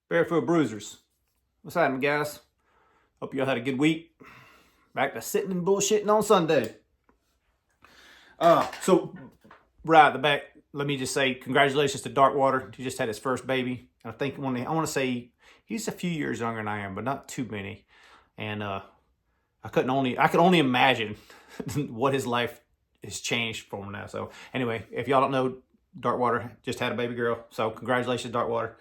Barefoot Bruisers. What's happening, guys? Hope you all had a good week. Back to sitting and bullshitting on Sunday. So right at the back, let me just say congratulations to Darkwater. He just had his first baby. I think I want to say he's a few years younger than I am, but not too many. And I could only imagine what his life has changed for him now. So anyway, if y'all don't know, Darkwater just had a baby girl. So congratulations, Darkwater.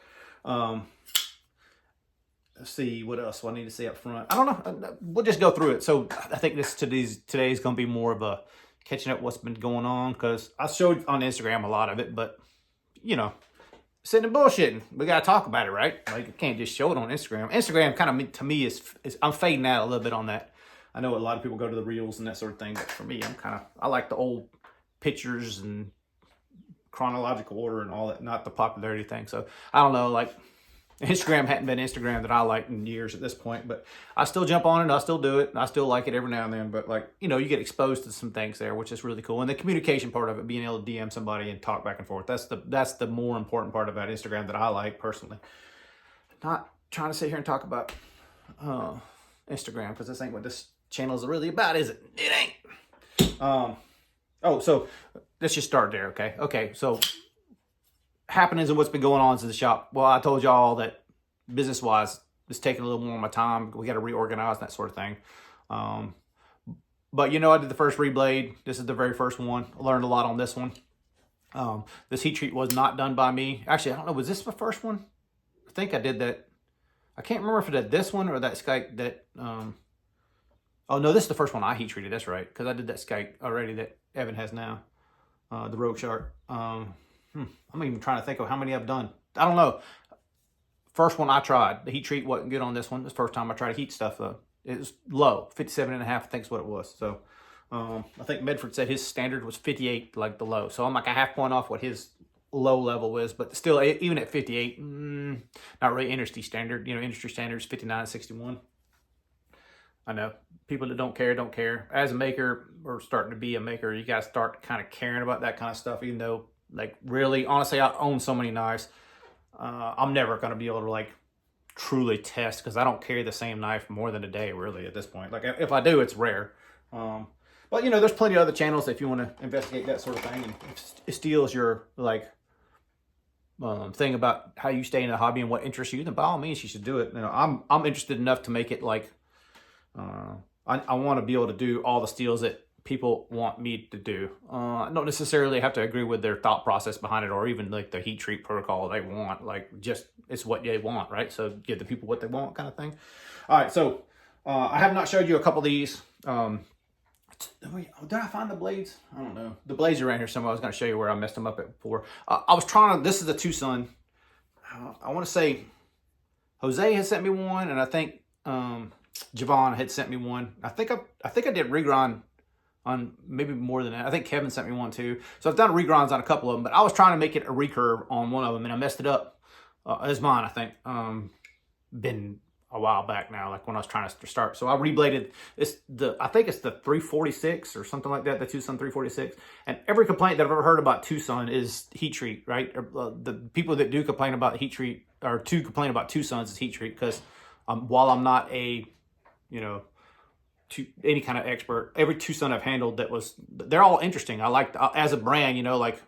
Let's see, what else do I need to say up front? I don't know. We'll just go through it. So I think today is going to be more of a catching up what's been going on, because I showed on Instagram a lot of it, but you know, sitting and bullshitting, we got to talk about it, right? Like, you can't just show it on Instagram. Instagram kind of, to me, is I'm fading out a little bit on that. I know a lot of people go to the reels and that sort of thing, but for me, I like the old pictures and chronological order and all that, not the popularity thing. So I don't know, like, Instagram hadn't been Instagram that I like in years at this point, but I still jump on it. I still do it. And I still like it every now and then. But, like, you know, you get exposed to some things there, which is really cool. And the communication part of it, being able to DM somebody and talk back and forth, that's the more important part about Instagram that I like personally. Not trying to sit here and talk about Instagram, because this ain't what this channel is really about, is it? It ain't. So let's just start there, okay? Okay, so happenings and what's been going on in the shop. Well, I told y'all that business-wise, it's taking a little more of my time. We got to reorganize, that sort of thing. But, you know, I did the first reblade. This is the very first one. I learned a lot on this one. This heat treat was not done by me. Actually, I don't know. Was this the first one? I think I did that. I can't remember if I did this one or that Skype that... Oh, no, this is the first one I heat treated. That's right, because I did that Skype already that Evan has now. The Rogue Shark. I'm even trying to think of how many I've done. I don't know. First one I tried, the heat treat wasn't good on this one. This first time I tried to heat stuff up. It was low, 57.5, I think is what it was. So I think Medford said his standard was 58, like the low. So I'm like a half point off what his low level is, but still, even at 58, not really industry standard. You know, industry standard is 59, 61. I know people that don't care. As a maker, or starting to be a maker, you got to start kind of caring about that kind of stuff, even though, like, really, honestly, I own so many knives. I'm never going to be able to, like, truly test, because I don't carry the same knife more than a day, really, at this point. Like, if I do, it's rare. But, you know, there's plenty of other channels if you want to investigate that sort of thing. And if steel is your, like, thing about how you stay in the hobby and what interests you, then by all means, you should do it. You know, I'm interested enough to make it, like, I want to be able to do all the steels that people want me to do. I don't necessarily have to agree with their thought process behind it, or even like the heat treat protocol they want. Like, just, it's what they want, right? So give the people what they want, kind of thing. All right, so I have not showed you a couple of these. Did I find the blades? I don't know. The blades are around here somewhere. I was going to show you where I messed them up at before. I was trying to, this is the Tucson. I want to say Jose has sent me one, and I think Javon had sent me one. I think I did regrind on maybe more than that. I think Kevin sent me one too. So I've done regrinds on a couple of them, but I was trying to make it a recurve on one of them, and I messed it up. It's mine, I think. Been a while back now, like when I was trying to start. So I rebladed. I think it's the 346 or something like that, the Tucson 346. And every complaint that I've ever heard about Tucson is heat treat, right? The people that do complain about heat treat, or to complain about Tucson's, is heat treat, because while I'm not a, you know, any kind of expert, every Tucson I've handled they're all interesting. I like, as a brand, you know, like,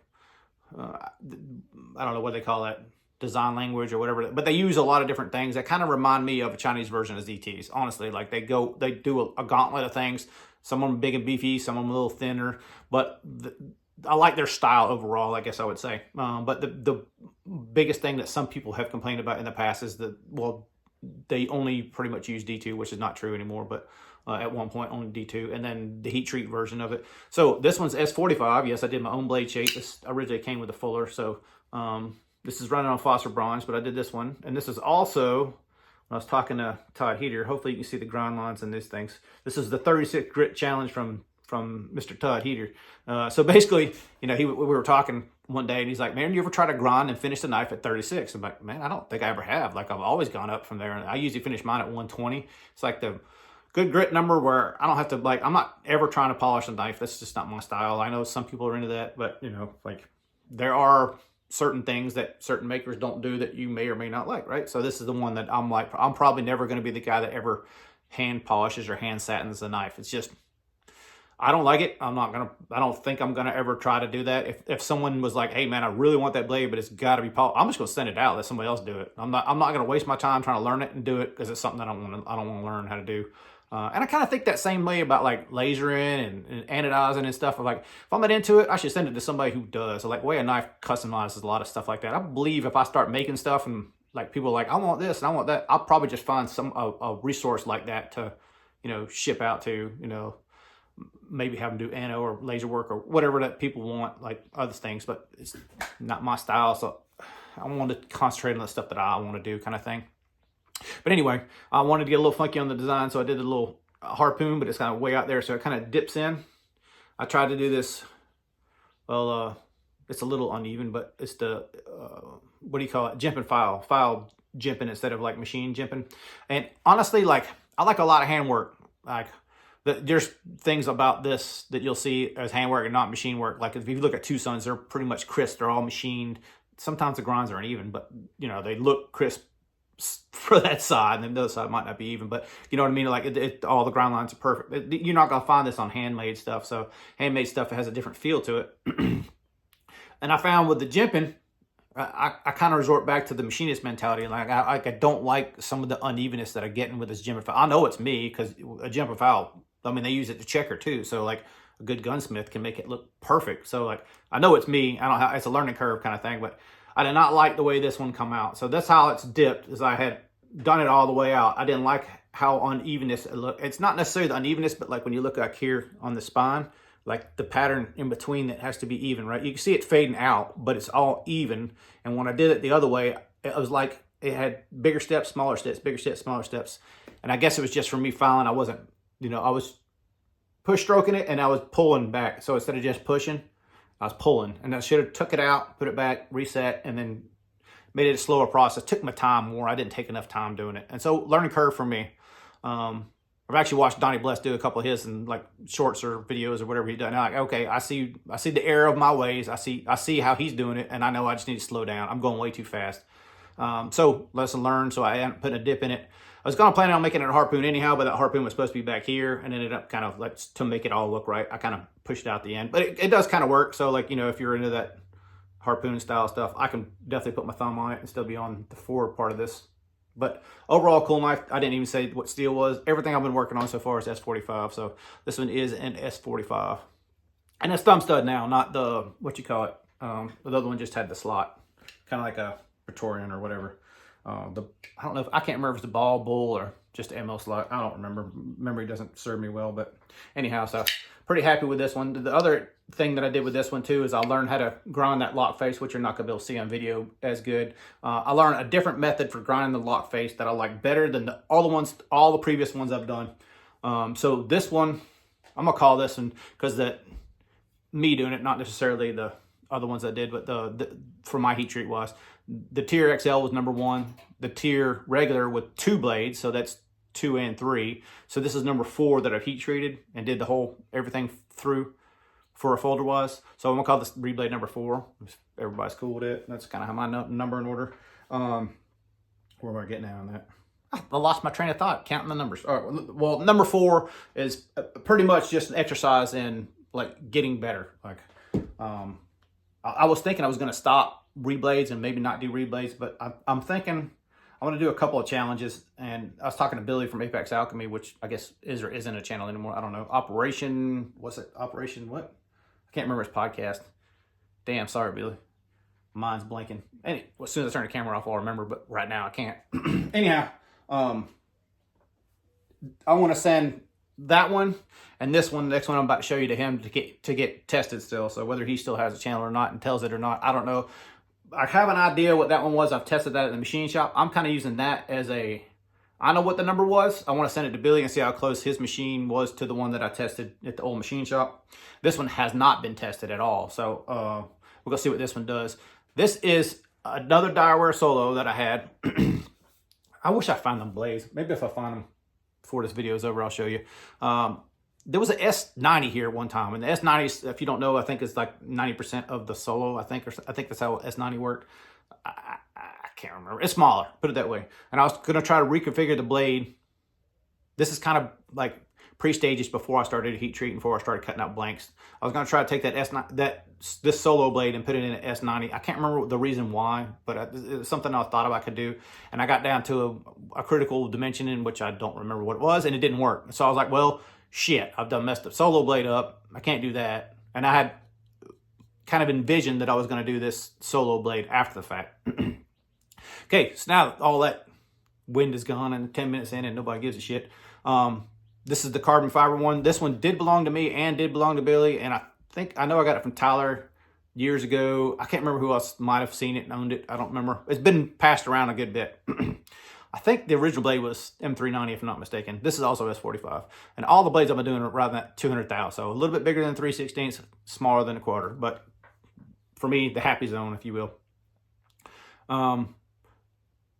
I don't know what they call that, design language or whatever, but they use a lot of different things that kind of remind me of a Chinese version of ZTs. Honestly, like, they do a gauntlet of things. Some of them big and beefy, some of them a little thinner, but I like their style overall, I guess I would say. But the biggest thing that some people have complained about in the past is they only pretty much use D2, which is not true anymore, but at one point only D2, and then the heat treat version of it. So this one's S45. Yes, I did my own blade shape. This originally came with a fuller, so this is running on phosphor bronze, but I did this one. And this is also, when I was talking to Todd Heater, hopefully you can see the grind lines in these things. This is the 36 grit challenge from Mr. Todd Heater. So basically, you know, we were talking one day, and he's like, man, you ever try to grind and finish the knife at 36? I'm like, man, I don't think I ever have. Like, I've always gone up from there, and I usually finish mine at 120. It's like the good grit number where I don't have to, like, I'm not ever trying to polish a knife. That's just not my style. I know some people are into that, but, you know, like, there are certain things that certain makers don't do that you may or may not like, right? So this is the one that I'm like, I'm probably never going to be the guy that ever hand polishes or hand satins a knife. It's just, I don't like it. I don't think I'm going to ever try to do that. If someone was like, hey man, I really want that blade, but it's got to be polished, I'm just going to send it out, let somebody else do it. I'm not going to waste my time trying to learn it and do it, because it's something that I don't want to learn how to do. And I kind of think that same way about like lasering and anodizing and stuff. Like, if I'm not into it, I should send it to somebody who does. So like, way a knife customizes a lot of stuff like that. I believe if I start making stuff and like people are like, I want this and I want that, I'll probably just find a resource like that to, ship out to, maybe have them do ano or laser work or whatever that people want, like other things. But it's not my style, so I want to concentrate on the stuff that I want to do, kind of thing. But anyway, I wanted to get a little funky on the design, so I did a little harpoon, but it's kind of way out there, so it kind of dips in. I tried to do this, well, it's a little uneven, but it's the, what do you call it, jimping file jimping instead of like machine jimping. And honestly, like, I like a lot of handwork. Like, there's things about this that you'll see as handwork and not machine work. Like, if you look at Two Sons, they're pretty much crisp, they're all machined. Sometimes the grinds aren't even, but, they look crisp for that side, and the other side might not be even, but you know what I mean? Like, all the grind lines are perfect. You're not going to find this on handmade stuff. So handmade stuff has a different feel to it. And I found with the jimping, I kind of resort back to the machinist mentality. Like, I don't like some of the unevenness that I'm getting with this jimping file. I know it's me, because a jimping file, I mean, they use it to checker too. So like, a good gunsmith can make it look perfect. So like, I know it's me. I don't have, it's a learning curve kind of thing, but I did not like the way this one come out. So that's how it's dipped, is I had done it all the way out. I didn't like how unevenness it looked. It's not necessarily the unevenness, but like when you look like here on the spine, like the pattern in between that has to be even, right? You can see it fading out, but it's all even. And when I did it the other way, it was like it had bigger steps, smaller steps, bigger steps, smaller steps. And I guess it was just for me filing. I wasn't, I was push stroking it and I was pulling back. So instead of just pushing, I was pulling, and I should have took it out, put it back, reset, and then made it a slower process. Took my time more. I didn't take enough time doing it. And so, learning curve for me. I've actually watched Donnie Bless do a couple of his and like shorts or videos or whatever he done. I'm like, okay, I see the error of my ways. I see how he's doing it, and I know I just need to slow down. I'm going way too fast. So lesson learned. So I ended up putting a dip in it. I was going to plan on making it a harpoon anyhow, but that harpoon was supposed to be back here, and ended up kind of like, to make it all look right, I kind of pushed it out the end. But it does kind of work. So like, if you're into that harpoon style stuff, I can definitely put my thumb on it and still be on the forward part of this. But overall, cool knife. I didn't even say what steel was. Everything I've been working on so far is S45. So this one is an S45. And it's thumb stud now, not the, what you call it. The other one just had the slot, kind of like a Praetorian or whatever. I don't know, I can't remember if it's the ball bull or just the ML slot. I don't remember. Memory doesn't serve me well, but anyhow, so pretty happy with this one. The other thing that I did with this one too is I learned how to grind that lock face, which you're not gonna be able to see on video as good. I learned a different method for grinding the lock face that I like better than all the previous ones I've done. So this one, I'm gonna call this one, because that me doing it, not necessarily the other ones I did, but the for my heat treat was the tier XL was number 1, the tier regular with 2 blades, so that's 2 and 3. So this is number 4 that I've heat treated and did the whole everything through for a folder was. So I'm gonna call this reblade number 4. Everybody's cool with it. That's kind of how my number in order. Where am I getting at on that? I lost my train of thought counting the numbers. All right, well, number 4 is pretty much just an exercise in like getting better. Like, I was thinking I was going to stop reblades and maybe not do reblades, but I'm thinking I want to do a couple of challenges. And I was talking to Billy from Apex Alchemy, which I guess is or isn't a channel anymore. I don't know. Operation what? I can't remember his podcast. Damn, sorry, Billy. Mine's blinking. Anyway, as soon as I turn the camera off, I'll remember, but right now I can't. Anyhow, I want to send that one and this one, the next one I'm about to show you, to him to get tested still. So whether he still has a channel or not and tells it or not, I don't know. I have an idea what that one was. I've tested that at the machine shop. I'm kind of using that as a, I know what the number was. I want to send it to Billy and see how close his machine was to the one that I tested at the old machine shop. This one has not been tested at all. So we'll go see what this one does. This is another Direware Solo that I had. I wish I found them blades. Maybe if I find them before this video is over, I'll show you. there was an S90 here at one time, and the S90, if you don't know, I think is like 90% of the Solo. I think that's how S90 worked. I can't remember. It's smaller, put it that way. And I was gonna try to reconfigure the blade. This is kind of like pre-stages before I started heat treating, before I started cutting out blanks. I was gonna try to take this Solo blade and put it in an S90. I can't remember the reason why, but it was something I thought I could do. And I got down to a critical dimension in which I don't remember what it was, and it didn't work. So I was like, well, shit, I've done messed the Solo blade up. I can't do that. And I had kind of envisioned that I was gonna do this Solo blade after the fact. Okay, so now all that wind is gone and 10 minutes in and nobody gives a shit. This is the carbon fiber one. This one did belong to me and did belong to Billy. And I know I got it from Tyler years ago. I can't remember who else might have seen it and owned it. I don't remember. It's been passed around a good bit. I think the original blade was M390, if I'm not mistaken. This is also S45. And all the blades I've been doing are around that 200 thou. So a little bit bigger than 3/16, smaller than a quarter. But for me, the happy zone, if you will.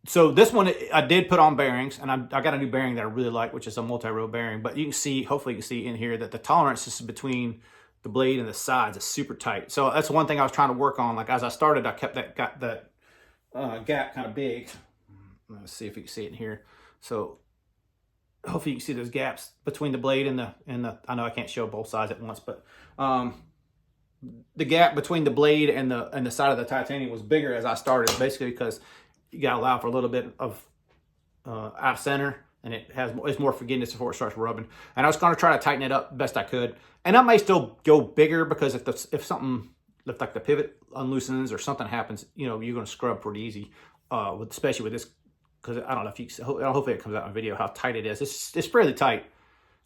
So this one, I did put on bearings, and I got a new bearing that I really like, which is a multi-row bearing. But you can see, hopefully you can see in here that the tolerances between the blade and the sides is super tight. So that's one thing I was trying to work on. Like as I started, I kept that gap kind of big. Let's see if you can see it in here. So hopefully you can see those gaps between the blade and the. I know I can't show both sides at once, but the gap between the blade and the side of the titanium was bigger as I started, basically because you got to allow for a little bit of out of center, and it's more forgiveness before it starts rubbing. And I was going to try to tighten it up best I could, and I may still go bigger because if something like the pivot unloosens or something happens, you're going to scrub pretty easy, especially with this, because I don't know if you hopefully it comes out in video how tight it is. It's fairly tight.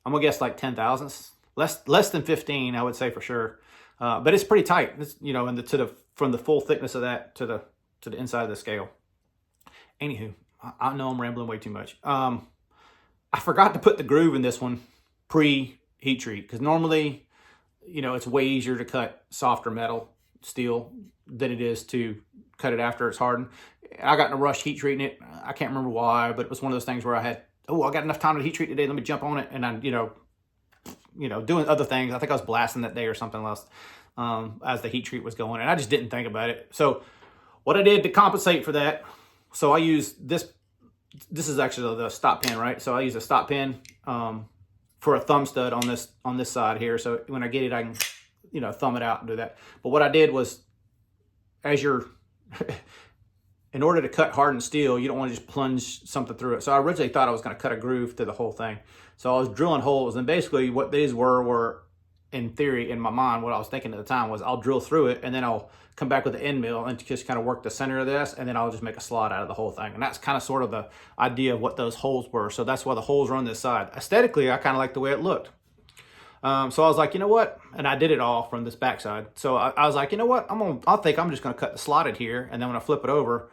I'm gonna guess like 10 thousandths, less than 15, I would say for sure. But it's pretty tight. It's, from the full thickness of that to the inside of the scale. Anywho, I know I'm rambling way too much. I forgot to put the groove in this one pre-heat treat, because normally, it's way easier to cut softer metal steel than it is to cut it after it's hardened. I got in a rush heat treating it. I can't remember why, but it was one of those things where I got enough time to heat treat today. Let me jump on it. And I'm, doing other things. I think I was blasting that day or something else as the heat treat was going, and I just didn't think about it. So what I did to compensate for that, so I used this. This is actually the stop pin, right? So I use a stop pin for a thumb stud on this side here. So when I get it, I can, thumb it out and do that. But what I did was, in order to cut hardened steel, you don't want to just plunge something through it. So I originally thought I was going to cut a groove through the whole thing. So I was drilling holes, and basically what these were in theory, in my mind, what I was thinking at the time was I'll drill through it, and then I'll come back with the end mill and just kind of work the center of this, and then I'll just make a slot out of the whole thing. And that's kind of sort of the idea of what those holes were. So that's why the holes are on this side. Aesthetically, I kind of like the way it looked. So I was like, you know what? And I did it all from this backside. So I was like, you know what? I think I'm just going to cut the slotted here, and then when I flip it over,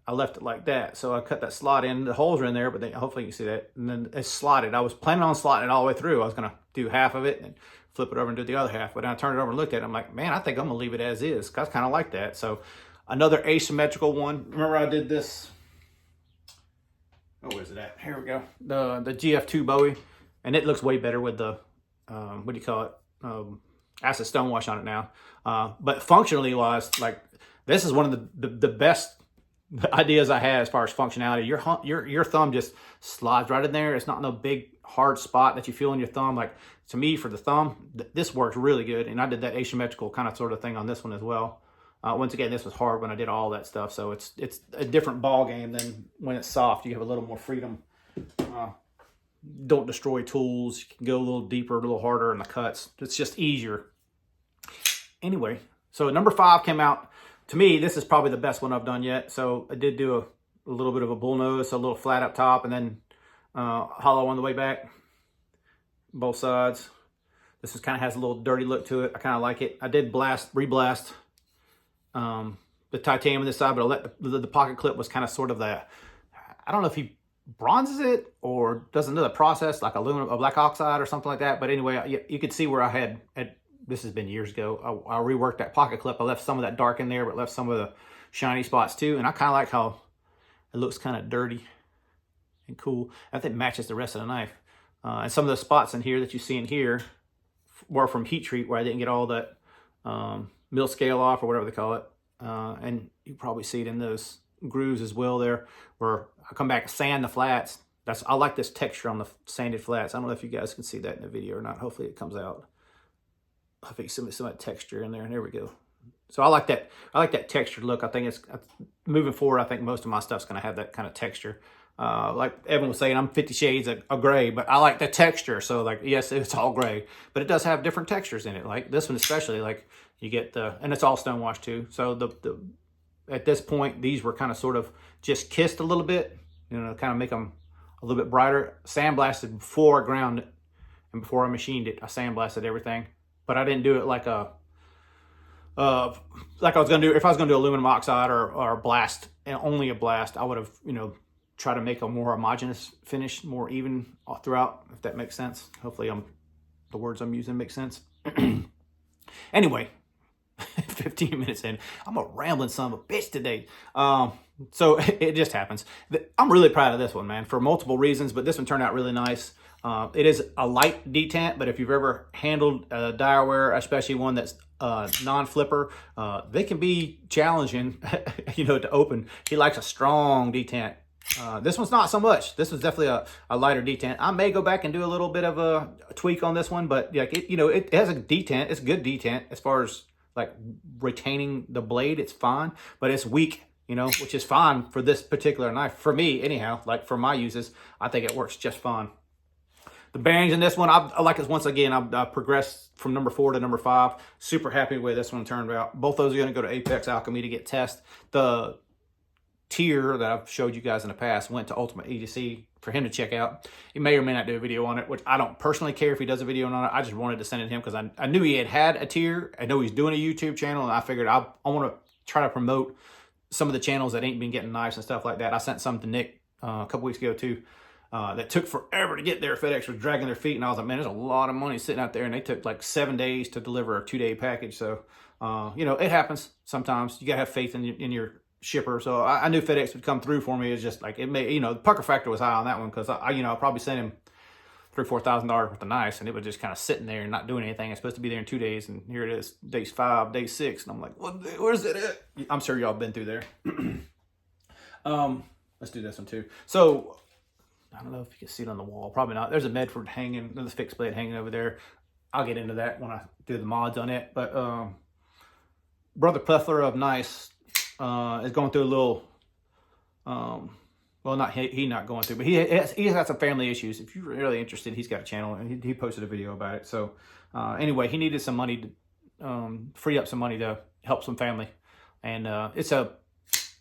I left it like that. So I cut that slot in. The holes are in there, but hopefully you can see that. And then it's slotted. I was planning on slotting it all the way through. I was going to do half of it and flip it over and do the other half. But then I turned it over and looked at it. I'm like, man, I think I'm going to leave it as is. I kind of like that. So another asymmetrical one. Remember I did this. Oh, where's it at? Here we go. The GF2 Bowie. And it looks way better with the, what do you call it? Acid stonewash on it now. But functionally wise, like this is one of the best ideas I had as far as functionality. Your thumb just slides right in there. It's not no big hard spot that you feel in your thumb. Like to me, for the thumb, this works really good. And I did that asymmetrical kind of sort of thing on this one as well. Once again, this was hard when I did all that stuff, so it's a different ball game than when it's soft. You have a little more freedom. Don't destroy tools. You can go a little deeper, a little harder in the cuts. It's just easier. Anyway, so number 5 came out. To me, this is probably the best one I've done yet. So I did do a little bit of a bull nose, so a little flat up top, and then hollow on the way back, both sides. This kind of has a little dirty look to it. I kind of like it. I did reblast the titanium on this side, but I let the pocket clip was kind of sort of that. I don't know if he bronzes it or does another process like aluminum or black oxide or something like that. But anyway, you could see where I had this has been years ago. I reworked that pocket clip. I left some of that dark in there, but left some of the shiny spots too. And I kind of like how it looks kind of dirty and cool. I think it matches the rest of the knife. And some of the spots in here that you see in here were from heat treat, where I didn't get all that mill scale off, or whatever they call it. And you probably see it in those grooves as well there, where I come back and sand the flats. I like this texture on the sanded flats. I don't know if you guys can see that in the video or not. Hopefully it comes out. I think some of that texture in there, and there we go. So I like that textured look. I think it's moving forward. I think most of my stuff's going to have that kind of texture. Like Evan was saying, I'm 50 shades of gray, but I like the texture. So like, yes, it's all gray, but it does have different textures in it. Like this one especially, like you get and it's all stone wash too. So at this point, these were kind of sort of just kissed a little bit, kind of make them a little bit brighter. Sandblasted before I ground it, and before I machined it, I sandblasted everything. But I didn't do it like I was gonna do if I was gonna do aluminum oxide or blast, and only a blast. I would have try to make a more homogeneous finish, more even throughout, if that makes sense. Hopefully the words I'm using make sense. Anyway, 15 minutes in, I'm a rambling son of a bitch today. So it just happens. I'm really proud of this one, man, for multiple reasons, but this one turned out really nice. It is a light detent, but if you've ever handled direware, especially one that's non-flipper, they can be challenging, to open. He likes a strong detent. This one's not so much. This was definitely a lighter detent. I may go back and do a little bit of a tweak on this one, but like it has a detent. It's a good detent as far as like retaining the blade. It's fine, but it's weak, which is fine for this particular knife. For me, anyhow, like for my uses, I think it works just fine. The bearings in this one, I like it once again. I progressed from number 4 to number 5. Super happy with this one turned out. Both those are going to go to Apex Alchemy to get tested. The tier that I've showed you guys in the past went to Ultimate EDC for him to check out. He may or may not do a video on it, which I don't personally care if he does a video on it. I just wanted to send it to him because I knew he had a tier. I know he's doing a YouTube channel, and I figured I want to try to promote some of the channels that ain't been getting knives and stuff like that. I sent some to Nick a couple weeks ago too. That took forever to get there. FedEx was dragging their feet, and I was like, man, there's a lot of money sitting out there, and they took like 7 days to deliver a 2-day package. So, it happens sometimes. You gotta have faith in your shipper. So I knew FedEx would come through for me. It's just like, it may, the pucker factor was high on that one, because I probably sent him $3,000-$4,000 worth of knives, and it was just kind of sitting there and not doing anything. It's supposed to be there in 2 days, and here it is, day 5, day 6, and I'm like, where's it at? I'm sure y'all been through there. Let's do this one too. So I don't know if you can see it on the wall. Probably not. There's a Medford hanging, there's a fixed blade hanging over there. I'll get into that when I do the mods on it. But Brother Plethora of Nice is going through a little, well, not he not going through, but he has some family issues. If you're really interested, he's got a channel, and he posted a video about it. So anyway, he needed some money to free up some money to help some family. And it's a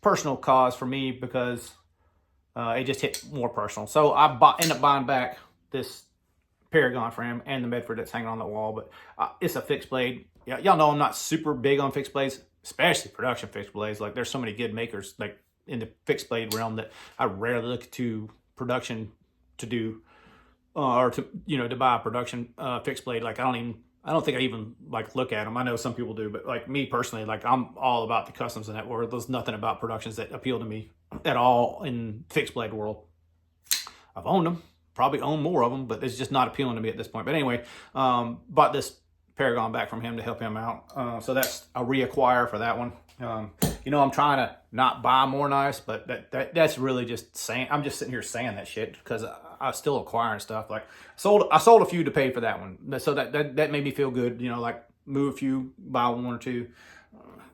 personal cause for me, because it just hit more personal. So I ended up buying back this Paragon for him and the Medford that's hanging on the wall. But it's a fixed blade. Y'all know I'm not super big on fixed blades, especially production fixed blades. Like, there's so many good makers like in the fixed blade realm that I rarely look to production to do or to buy a production fixed blade. Like, I don't think I even like look at them. I know some people do, but like me personally, like I'm all about the customs in that world. There's nothing about productions that appeal to me at all in fixed blade world. I've owned them, probably own more of them, but it's just not appealing to me at this point. But anyway, bought this Paragon back from him to help him out. So that's a reacquire for that one. I'm trying to not buy more knives, but that's really just saying, I'm just sitting here saying that shit because I'm still acquiring stuff. Like I sold a few to pay for that one. So that made me feel good, like move a few, buy one or two.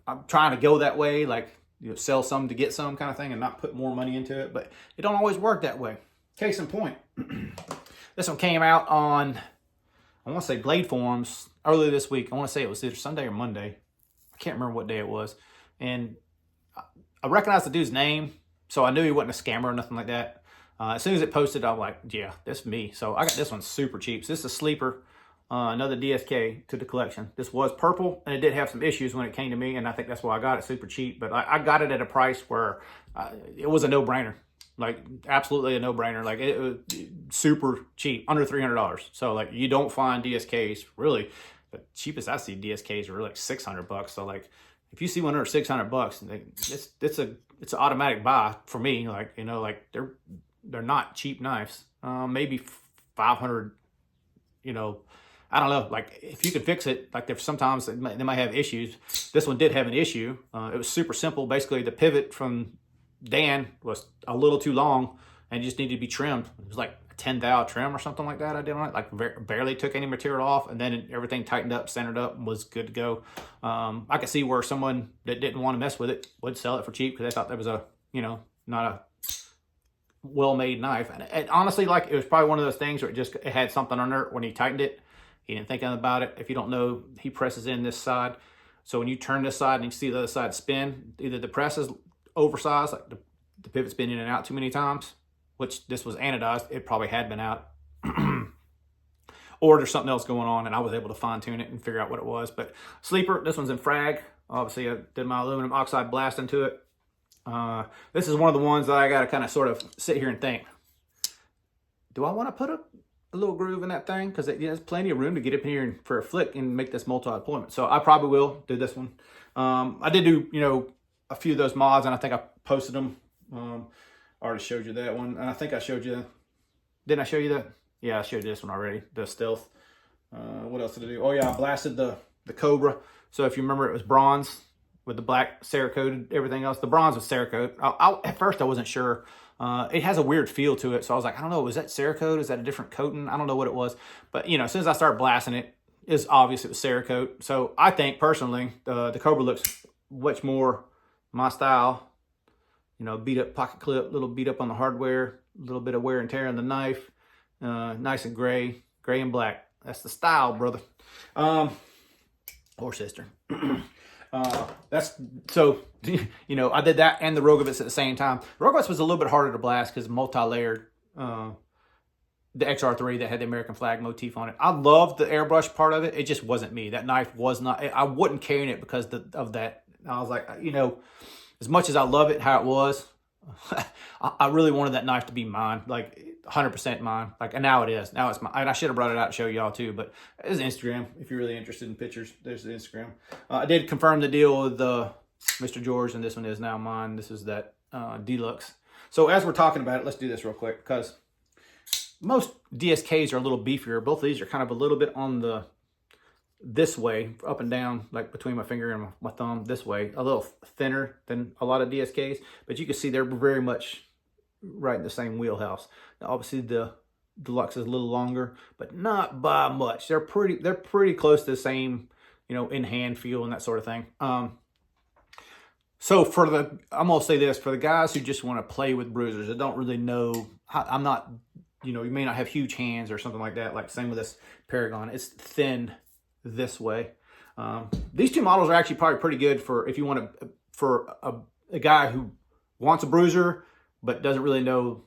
I'm trying to go that way, like, sell some to get some kind of thing and not put more money into it, but it don't always work that way. Case in point, this one came out on, I want to say Blade Forums earlier this week. I want to say it was either Sunday or Monday. I can't remember what day it was. And I recognized the dude's name, so I knew he wasn't a scammer or nothing like that. As soon as it posted, I'm like, yeah, that's me. So I got this one super cheap. So this is a sleeper, another DSK to the collection. This was purple, and it did have some issues when it came to me, and I think that's why I got it super cheap. But I got it at a price where it was a no-brainer. Like, absolutely a no-brainer. Like, it was super cheap, under $300. So, like, you don't find DSKs, really. The cheapest I see DSKs are like $600. So, like, if you see one under $600, it's an automatic buy for me. Like, like they're not cheap knives. Maybe 500, you know, I don't know, like if you could fix it, like there's sometimes they might have issues. This one did have an issue. It was super simple. Basically, the pivot from Dan was a little too long and just needed to be trimmed. It was like a 10 thou trim or something like that I did on it. Like barely took any material off, and then everything tightened up, centered up, and was good to go. I could see where someone that didn't want to mess with it would sell it for cheap because they thought that was a, you know, not a well-made knife. And honestly, like it was probably one of those things where it had something on there when he tightened it. He didn't think about it. If you don't know, he presses in this side. So when you turn this side and you see the other side spin, either the press is oversized, like the pivot's been in and out too many times, which this was anodized, it probably had been out, or there's something else going on, and I was able to fine tune it and figure out what it was. But sleeper, this one's in frag. Obviously, I did my aluminum oxide blast into it. This is one of the ones that I got to kind of sort of sit here and think, do I want to put a little groove in that thing? Because there's plenty of room to get up in here and for a flick and make this multi-deployment. So I probably will do this one. I did do, you know, a few of those mods, and I think I posted them. I already showed you that one, and I think I showed you, didn't I show you that? Yeah, I showed you this one already, the stealth. What else did I do? Oh yeah, I blasted the Cobra. So if you remember, it was bronze with the black Cerakoted, everything else. The bronze was Cerakote. At first I wasn't sure. It has a weird feel to it, so I was like, I don't know, was that Cerakote? Is that a different coating? I don't know what it was. But, you know, as soon as I started blasting it, it's obvious it was Cerakote. So I think, personally, the Cobra looks much more my style. You know, beat up pocket clip, little beat up on the hardware, a little bit of wear and tear on the knife. Nice and gray and black. That's the style, brother. Or sister. That's so, you know, I did that and the Rogovitz at the same time. Rogovitz was a little bit harder to blast because multi-layered, the XR3 that had the American flag motif on it. I loved the airbrush part of it. It just wasn't me. That knife was not, I wasn't carrying it because of that. I was like, you know, as much as I love it how it was, I really wanted that knife to be mine, like 100% mine. Like, and now it is. Now it's mine. And I should have brought it out to show y'all too, but it's Instagram. If you're really interested in pictures, there's the Instagram. I did confirm the deal with Mr. George, and this one is now mine. This is that deluxe. So as we're talking about it, let's do this real quick, because most DSKs are a little beefier. Both of these are kind of a little bit on the this way, up and down, like between my finger and my thumb, this way, a little thinner than a lot of DSKs, but you can see they're very much right in the same wheelhouse. Now, obviously the deluxe is a little longer, but not by much. They're pretty close to the same, you know, in hand feel and that sort of thing. So I'm gonna say this, for the guys who just want to play with bruisers, that don't really know, I'm not, you know, you may not have huge hands or something like that, like same with this Paragon. It's thin this way. These two models are actually probably pretty good for if you want to, for a guy who wants a bruiser but doesn't really know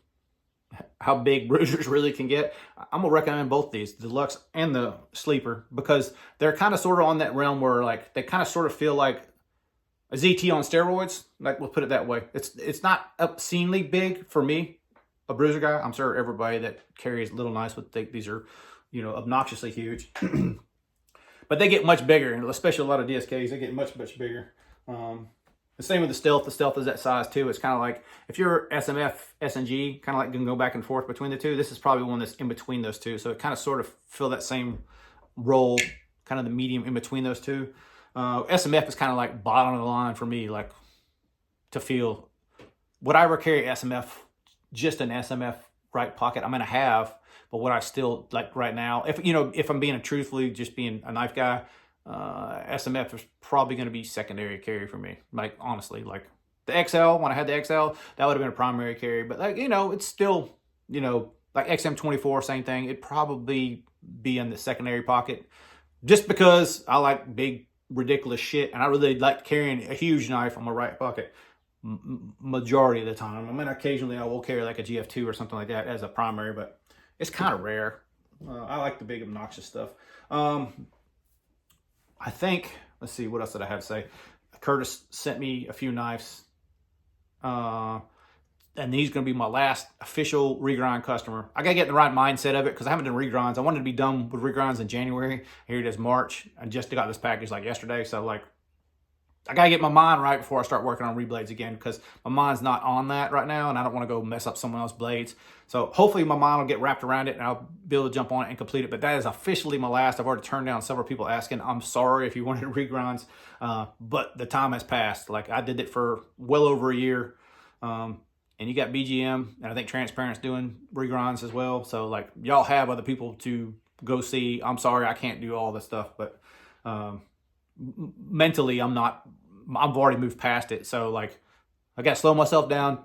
how big bruisers really can get. I'm gonna recommend both these, the Deluxe and the Sleeper, because they're kind of sort of on that realm where like they kind of sort of feel like a ZT on steroids. Like, we'll put it that way. It's not obscenely big for me, a bruiser guy. I'm sure everybody that carries little knives would think these are, you know, obnoxiously huge. But they get much bigger, and especially a lot of DSKs, they get much bigger. The same with the Stealth. The Stealth is that size too. It's kind of like, if you're SMF, SNG, kind of like can go back and forth between the two, this is probably one that's in between those two. So it kind of sort of fill that same role, kind of the medium in between those two. SMF is kind of like bottom of the line for me, like to feel. Would I ever carry SMF, just an SMF right pocket? I'm going to have. But what I still like right now, if I'm being truthfully, just being a knife guy, SMF is probably going to be secondary carry for me. Like, honestly, like the XL, when I had the XL, that would have been a primary carry. But like, it's still, like XM24, same thing. It'd probably be in the secondary pocket, just because I like big, ridiculous shit, and I really like carrying a huge knife on my right pocket majority of the time. I mean, occasionally I will carry like a GF2 or something like that as a primary, but it's kind of rare. I like the big obnoxious stuff. I think, let's see, what else did I have to say? Curtis sent me a few knives. And he's going to be my last official regrind customer. I got to get in the right mindset of it, because I haven't done regrinds. I wanted to be done with regrinds in January. Here it is March. I just got this package like yesterday. So like, I got to get my mind right before I start working on reblades again, because my mind's not on that right now, and I don't want to go mess up someone else's blades. So hopefully my mind will get wrapped around it and I'll be able to jump on it and complete it. But that is officially my last. I've already turned down several people asking. I'm sorry if you wanted regrinds, but the time has passed. Like, I did it for well over a year. And you got BGM, and I think Transparent's doing regrinds as well. So like, y'all have other people to go see. I'm sorry I can't do all this stuff, but mentally I've already moved past it. So like, I got to slow myself down,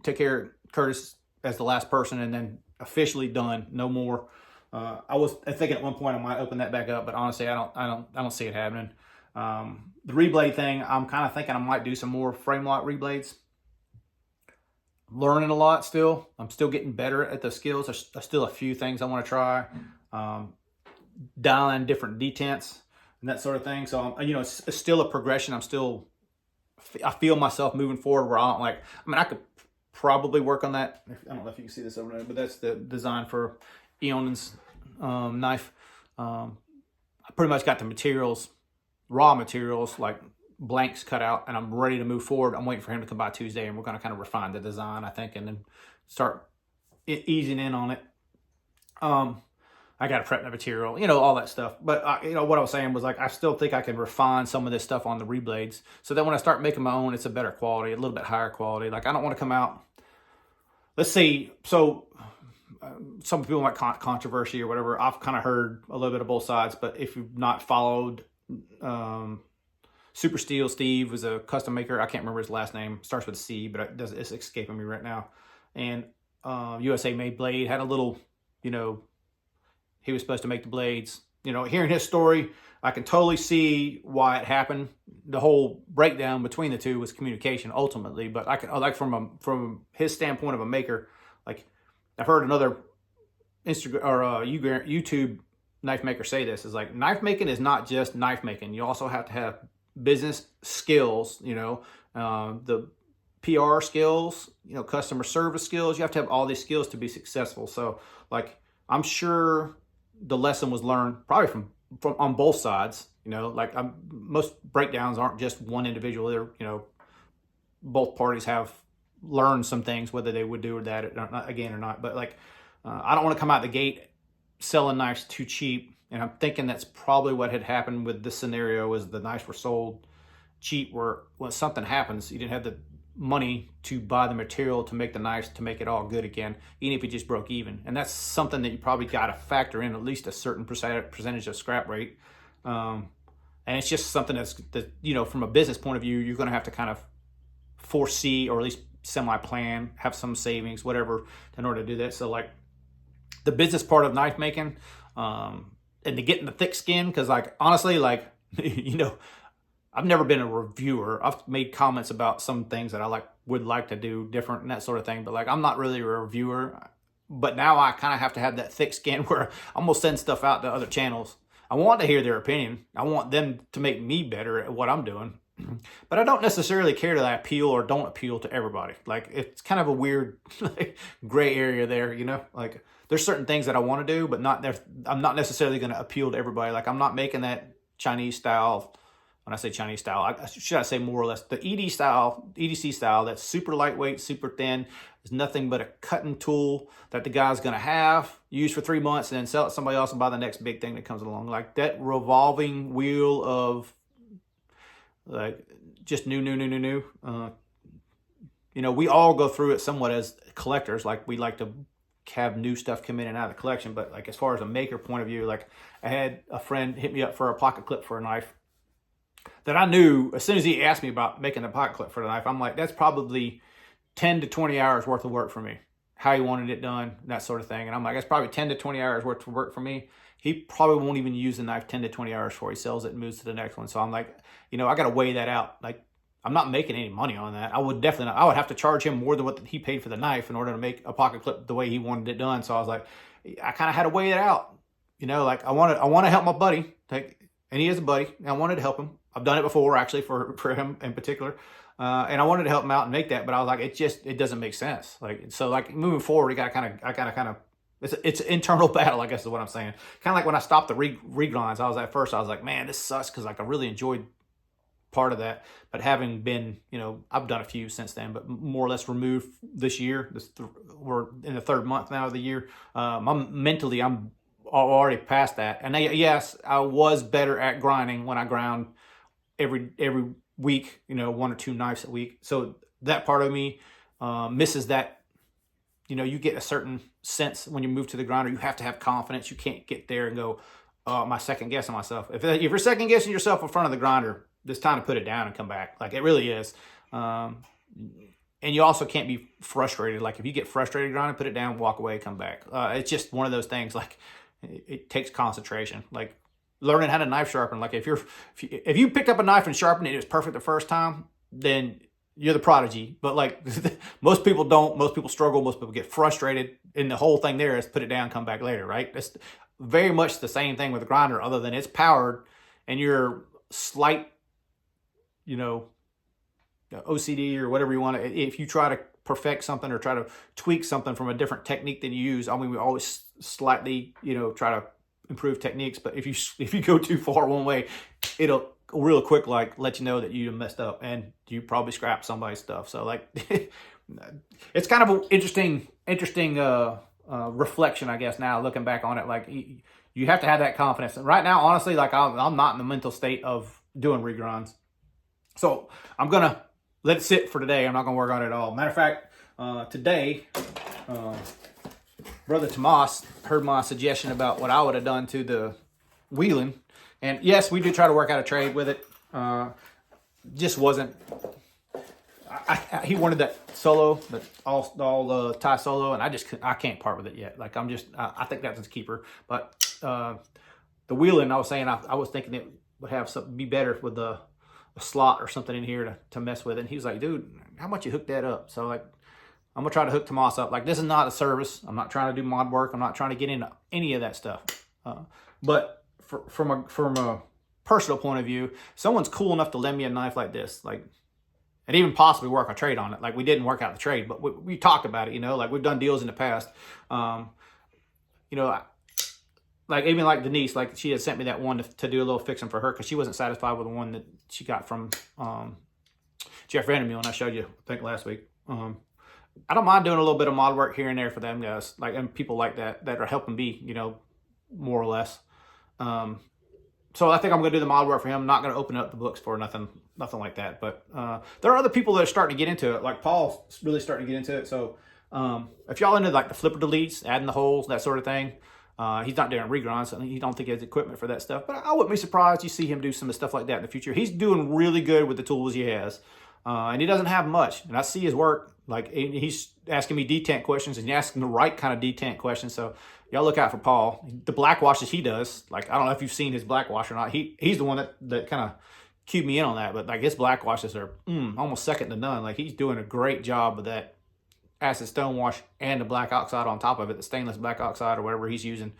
take care of Curtis as the last person, and then officially done. No more. I was thinking at one point I might open that back up, but honestly, I don't see it happening. The reblade thing, I'm kind of thinking I might do some more frame lock reblades. Learning a lot still. I'm still getting better at the skills. There's still a few things I want to try. Dialing different detents and that sort of thing. So, you know, it's still a progression. I feel myself moving forward where I could probably work on that. I don't know if you can see this over there, but that's the design for Eon's knife. I pretty much got the materials, raw materials, like blanks cut out, and I'm ready to move forward. I'm waiting for him to come by Tuesday, and we're going to kind of refine the design, I think, and then start easing in on it. I got to prep the material, you know, all that stuff. But, you know, what I was saying was, like, I still think I can refine some of this stuff on the reblades so that when I start making my own, it's a better quality, a little bit higher quality. Like, I don't want to come out, let's see, so some people might controversy or whatever. I've kind of heard a little bit of both sides, but if you've not followed, Super Steel Steve was a custom maker. I can't remember his last name. Starts with a C, but it's escaping me right now. And USA Made Blade had a little, you know, he was supposed to make the blades. You know, hearing his story, I can totally see why it happened. The whole breakdown between the two was communication ultimately. But I like from his standpoint of a maker, like, I've heard another Instagram or YouTube knife maker say this, is like, knife making is not just knife making. You also have to have business skills, you know, the PR skills, you know, customer service skills. You have to have all these skills to be successful. So like, I'm sure the lesson was learned probably from on both sides, you know, like most breakdowns aren't just one individual. They're, you know, both parties have learned some things, whether they would do that again or not. But like, I don't want to come out the gate selling knives too cheap. And I'm thinking that's probably what had happened with this scenario, is the knives were sold cheap, where when something happens, you didn't have the money to buy the material to make the knives to make it all good again, even if it just broke even. And that's something that you probably got to factor in, at least a certain percentage of scrap rate. And it's just something that, you know, from a business point of view, you're going to have to kind of foresee, or at least semi-plan, have some savings, whatever, in order to do that. So like, the business part of knife making, and to get in the thick skin, because like, honestly, like, you know, I've never been a reviewer. I've made comments about some things that I would like to do different and that sort of thing, but like, I'm not really a reviewer. But now I kind of have to have that thick skin where I'm gonna send stuff out to other channels. I want to hear their opinion. I want them to make me better at what I'm doing. But I don't necessarily care that I appeal or don't appeal to everybody. Like, it's kind of a weird gray area there, you know? Like, there's certain things that I want to do, but I'm not necessarily going to appeal to everybody. Like, I'm not making that Chinese style. When I say Chinese style, should I say more or less the EDC style, that's super lightweight, super thin. It's nothing but a cutting tool that the guy's going to have, use for 3 months, and then sell it to somebody else and buy the next big thing that comes along. Like, that revolving wheel of, like, just new. You know, we all go through it somewhat as collectors. Like, we like to have new stuff come in and out of the collection. But like, as far as a maker point of view, like, I had a friend hit me up for a pocket clip for a knife that I knew as soon as he asked me about making a pocket clip for the knife, I'm like, that's probably 10 to 20 hours worth of work for me. How he wanted it done, that sort of thing. And I'm like, that's probably 10 to 20 hours worth of work for me. He probably won't even use the knife 10 to 20 hours before he sells it and moves to the next one. So I'm like, you know, I got to weigh that out. Like, I'm not making any money on that. I would definitely not. I would have to charge him more than what he paid for the knife in order to make a pocket clip the way he wanted it done. So I was like, I kind of had to weigh it out. You know, like, I want to help my buddy. And he is a buddy. And I wanted to help him. I've done it before, actually, for him in particular. And I wanted to help him out and make that, but I was like, it doesn't make sense. Like, so like, moving forward, I gotta it's an internal battle, I guess is what I'm saying. Kind of like when I stopped the regrinds, I was like, man, this sucks, because like, I really enjoyed part of that. But having been, I've done a few since then, but more or less removed this year. We're in the third month now of the year. Mentally, I'm already past that. And yes, I was better at grinding when I ground every week, 1 or 2 knives a week. So that part of me misses that. You get a certain sense when you move to the grinder. You have to have confidence. You can't get there and go, oh, am I second guessing myself? If you're second guessing yourself in front of the grinder, it's time to put it down and come back. Like, it really is. And you also can't be frustrated. Like, if you get frustrated grinding, put it down, walk away, come back. It's just one of those things. Like, it takes concentration. Like, learning how to knife sharpen. Like, if you picked up a knife and sharpened it, it was perfect the first time, then you're the prodigy. But like, most people don't. Most people struggle. Most people get frustrated. And the whole thing there is put it down, come back later, right? It's very much the same thing with a grinder, other than it's powered and you're slight, OCD or whatever you want to. If you try to perfect something or try to tweak something from a different technique than you use, I mean, we always slightly, try to improve techniques. But if you go too far one way, it'll real quick let you know that you messed up and you probably scrapped somebody's stuff. So like, it's kind of an interesting reflection, I guess, now looking back on it. Like, you have to have that confidence. And right now, honestly, like, I'm not in the mental state of doing regrinds. So I'm going to let it sit for today. I'm not going to work on it at all. Matter of fact, today, Brother Tomas heard my suggestion about what I would have done to the wheeling. And yes, we do try to work out a trade with it. Just wasn't. He wanted that solo, that all tie solo, and I can't part with it yet. Like, I think that's a keeper. But the wheeling, I was saying, I was thinking it would have something be better with a slot or something in here to mess with it. And he was like, dude, how about you hook that up? So like, I'm gonna try to hook Tomas up. Like, this is not a service. I'm not trying to do mod work. I'm not trying to get into any of that stuff. But from a personal point of view, someone's cool enough to lend me a knife like this, like, and even possibly work a trade on it. Like, we didn't work out the trade, but we talked about it, like, we've done deals in the past. Like, even like Denise, like, she had sent me that one to do a little fixing for her because she wasn't satisfied with the one that she got from Jeff Vandermeer, and I showed you, I think, last week. I don't mind doing a little bit of mod work here and there for them guys, like, and people like that are helping me, more or less. So I think I'm going to do the mod work for him. I'm not going to open up the books for nothing like that. But there are other people that are starting to get into it. Like, Paul's really starting to get into it. So if y'all into like the flipper deletes, adding the holes, that sort of thing, he's not doing regrinds. So he don't think he has equipment for that stuff. But I wouldn't be surprised you see him do some of the stuff like that in the future. He's doing really good with the tools he has. And he doesn't have much. And I see his work. Like, he's asking me detent questions, and he's asking the right kind of detent questions. So y'all look out for Paul. The black washes he does, like, I don't know if you've seen his black wash or not. He's the one that kind of cued me in on that. But like, his black washes are almost second to none. Like, he's doing a great job with that acid stone wash and the black oxide on top of it, the stainless black oxide or whatever he's using.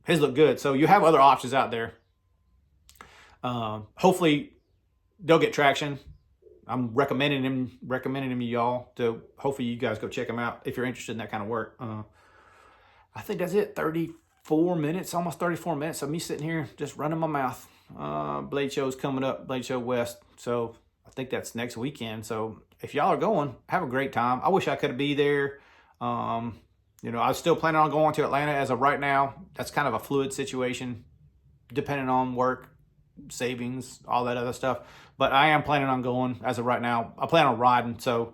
His look good. So you have other options out there. Hopefully they'll get traction. I'm recommending him to y'all. To hopefully you guys go check him out if you're interested in that kind of work. I think that's it. 34 minutes, almost 34 minutes of me sitting here just running my mouth. Blade Show's coming up, Blade Show West. So I think that's next weekend. So if y'all are going, have a great time. I wish I could be there. I was still planning on going to Atlanta as of right now. That's kind of a fluid situation, depending on work, savings, all that other stuff. But I am planning on going as of right now. I plan on riding, so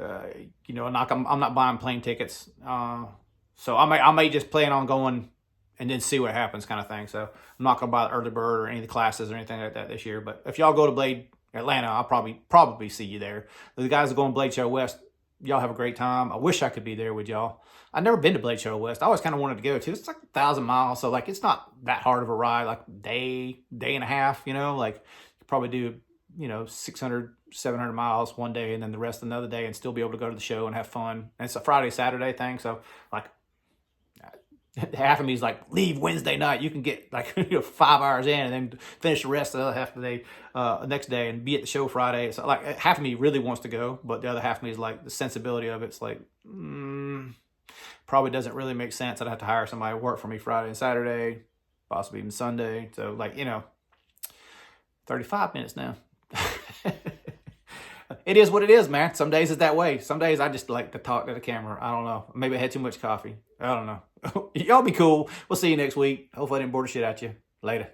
I'm not buying plane tickets. So I may just plan on going and then see what happens, kind of thing. So I'm not gonna buy the early bird or any of the classes or anything like that this year. But if y'all go to Blade Atlanta, I'll probably see you there. The guys that go on Blade Show West, y'all have a great time. I wish I could be there with y'all. I've never been to Blade Show West. I always kind of wanted to go to. It's like 1,000 miles, so like, it's not that hard of a ride. Like, day and a half. Like, you probably do 600, 700 miles one day and then the rest another day and still be able to go to the show and have fun. And it's a Friday, Saturday thing. So like, half of me is like, leave Wednesday night. You can get like 5 hours in and then finish the rest of the other half of the day next day and be at the show Friday. So like, half of me really wants to go, but the other half of me is like, the sensibility of it's like, probably doesn't really make sense. I'd have to hire somebody to work for me Friday and Saturday, possibly even Sunday. So like, 35 minutes now. it is what it is, man. Some days it's that way. Some days I just like to talk to the camera. I don't know. Maybe I had too much coffee. I don't know. Y'all be cool. We'll see you next week. Hopefully I didn't bore the shit out you. Later.